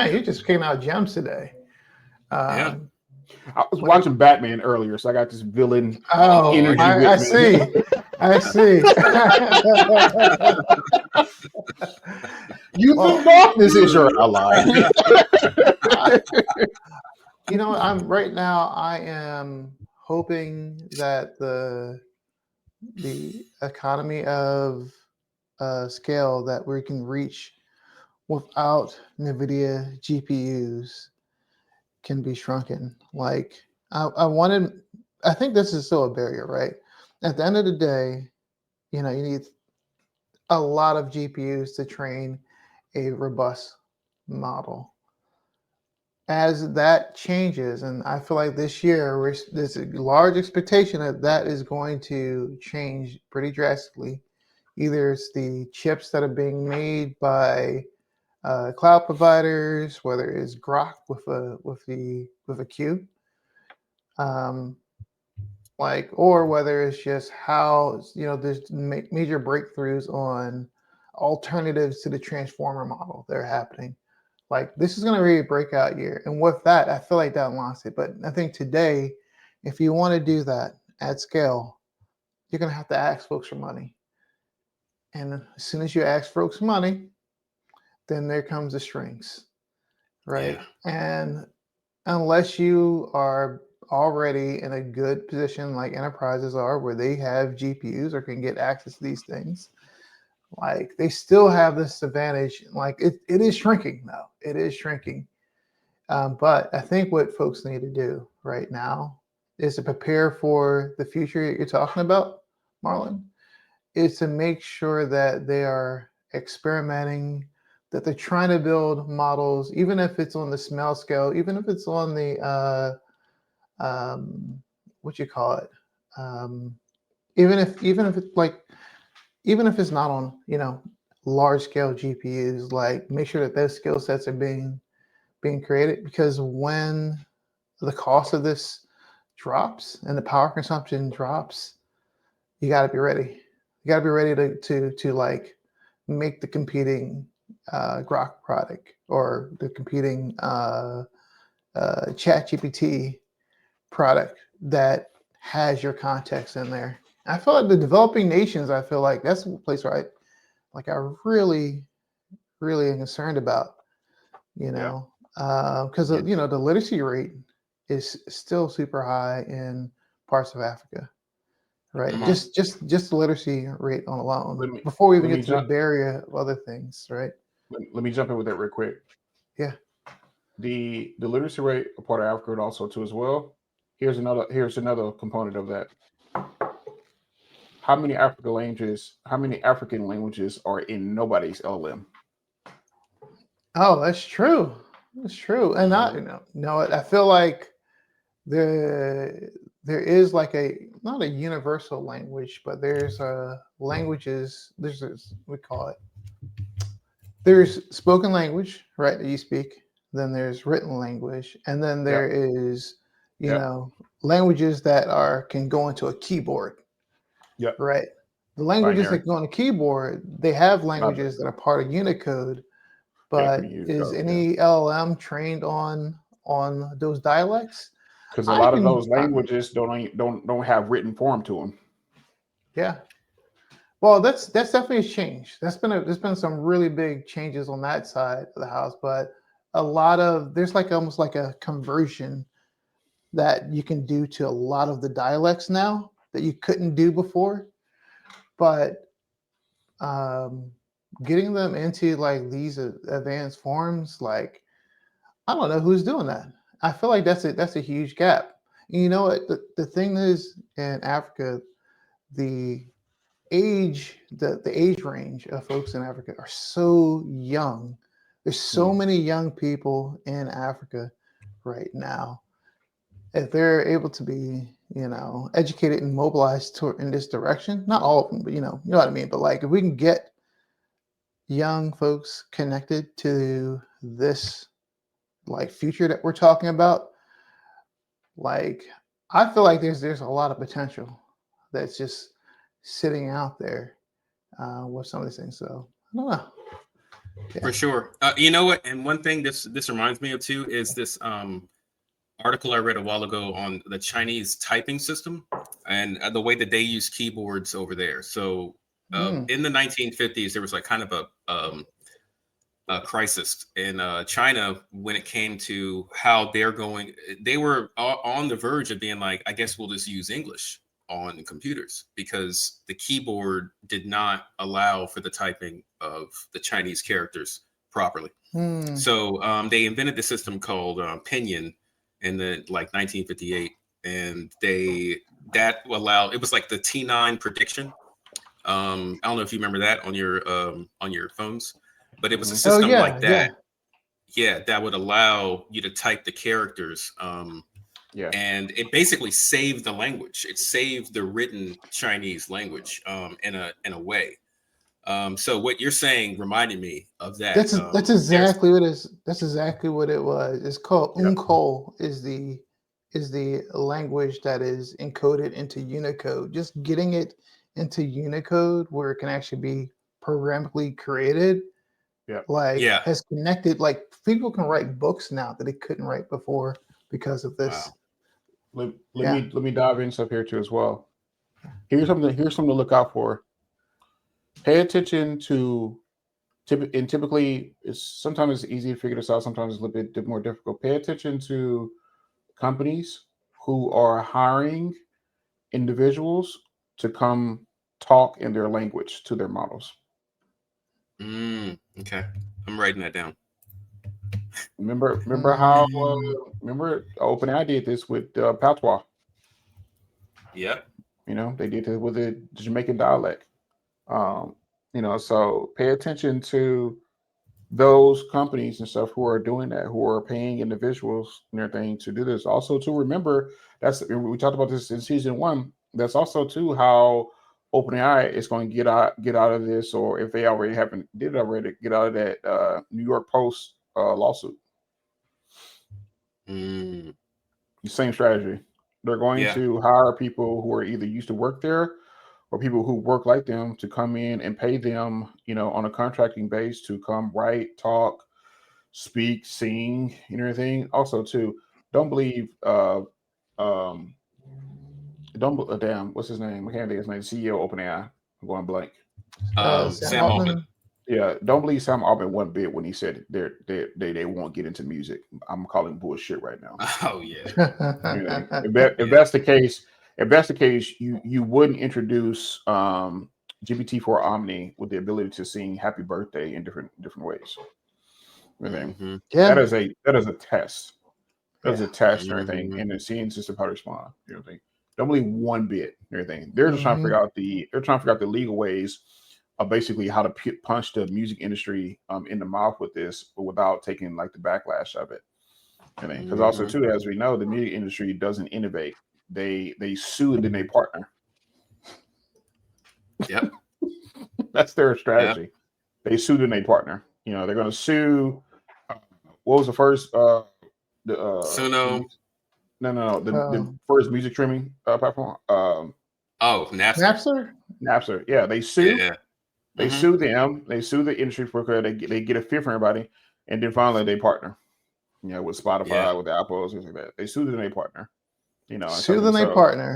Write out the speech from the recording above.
man, you just came out gems today. Yeah. I was What? watching Batman earlier, so I got this villain Oh, energy I with me. see. I see. You Well, think darkness is your ally? I, I'm right now. I am hoping that the economy of scale that we can reach without NVIDIA GPUs can be shrunken. Like I wanted, I think this is still a barrier, right? At the end of the day, you need a lot of GPUs to train a robust model. As that changes, and I feel like this year there's a large expectation that that is going to change pretty drastically. Either it's the chips that are being made by cloud providers, whether it's Grok with a Q, um, or whether it's just how there's major breakthroughs on alternatives to the transformer model that are happening. Like this is going to be a breakout year, and with that, I feel like that unlocks it. But I think today, if you want to do that at scale, you're going to have to ask folks for money, and as soon as you ask folks money, then there comes the strings, right? Yeah. And unless you are already in a good position like enterprises are where they have GPUs or can get access to these things, like they still have this advantage. Like it is shrinking now. It is shrinking. But I think what folks need to do right now is to prepare for the future that you're talking about, Marlon, is to make sure that they are experimenting, that they're trying to build models, even if it's on the small scale, even if it's on the what you call it, um, even if it's like even if it's not on large scale GPUs, like make sure that those skill sets are being created because when the cost of this drops and the power consumption drops, you got to be ready. You got to be ready to like make the competing Grok product or the competing Chat GPT product that has your context in there. I feel like the developing nations. I feel like that's a place where I really really am concerned about. You Yeah. know, because Yeah. the literacy rate is still super high in parts of Africa, right? Come Mhm. on. Just the literacy rate on alone Let me before we even let me get to the jump. barrier of other things, right? Let me jump in with that real quick. Yeah. The literacy rate a part of Africa and also too as well. Here's another component of that. How many African languages are in nobody's LLM? Oh, that's true. That's true. And I, Mhm. no, I feel like there there is like a not a universal language, but there's languages. There's this, we call it. There's spoken language, right, that you speak. Then there's written language, and then there Yep. is, you Yep. know, languages that are can go into a keyboard, Yep. right? The languages Binary. that go on a keyboard, they have Not languages that are part of Unicode, yep. but Use is code. Yeah. any LLM trained on those dialects? Because a I lot of can, those languages don't have written form to them. yeah. Well, that's definitely a change. There's been some really big changes on that side of the house, but a lot of there's like almost like a conversion that you can do to a lot of the dialects now that you couldn't do before. But um, getting them into like these advanced forms, like I don't know who's doing that. I feel like that's a huge gap. You know what? The thing is in Africa, the the age range of folks in Africa are so young. There's so Mm. many young people in Africa right now. If they're able to be, educated and mobilized in this direction, not all of them, but you know what I mean. But like, if we can get young folks connected to this like future that we're talking about, like, I feel like there's a lot of potential that's just sitting out there with some of these things. So I don't know. For sure. You know what? And one thing this reminds me of too is this article I read a while ago on the Chinese typing system and the way that they use keyboards over there. So in the 1950s, there was like kind of a crisis in China when it came to how they're going. They were on the verge of being like, I guess we'll just use English on computers because the keyboard did not allow for the typing of the Chinese characters properly. So they invented the system called Pinyin in the like 1958, and that allowed, it was like the T9 prediction. I don't know if you remember that on your phones, but it was a system like that. Yeah, that would allow you to type the characters. And it basically saved the language. It saved the written Chinese language in a way. So what you're saying reminded me of that. That's exactly what it is. That's exactly what it was. It's called Uncode is the language that is encoded into Unicode. Just getting it into Unicode where it can actually be programmatically created, has connected. Like people can write books now that they couldn't write before because of this. Wow. Let me dive in stuff here too as well. Here's something to look out for. Pay attention to and typically sometimes it's easy to figure this out, sometimes it's a little bit more difficult. Pay attention to companies who are hiring individuals to come talk in their language to their models. Okay, I'm writing that down. Remember OpenAI did this with Patois. Yep. They did it with the Jamaican dialect. So pay attention to those companies and stuff who are doing that, who are paying individuals and everything to do this. Also, to remember, we talked about this in season 1. That's also too how OpenAI is going to get out of this, or if they already did already get out of that New York Post lawsuit. Same strategy. They're going to hire people who are either used to work there or people who work like them to come in and pay them, on a contracting base to come write, talk, speak, sing, and everything. Also, too, don't believe, what's his name? I can't think of his name. CEO of OpenAI. I'm going blank. Sam Altman. Yeah, don't believe Sam Altman one bit when he said they won't get into music. I'm calling bullshit right now. Oh yeah. If that's the case, you wouldn't introduce GPT-4 Omni with the ability to sing "Happy Birthday" in different ways. That is a test. That's a test and everything, and the seeing system how to respond. Don't believe one bit and everything. They're just trying to figure out the legal ways of basically how to punch the music industry in the mouth with this, but without taking like the backlash of it. Because also too, as we know, the music industry doesn't innovate. They sue and then they partner. Yep. That's their strategy. Yep. They sue and they partner. They're going to sue. What was the first? Suno. No. The first music streaming platform. Napster. Napster. Yeah, they sue. Yeah. They sue them. They sue the industry for they get a fee from everybody, and then finally they partner. With Spotify, with Apple, things like that. They sue and they partner. Sue and they partner.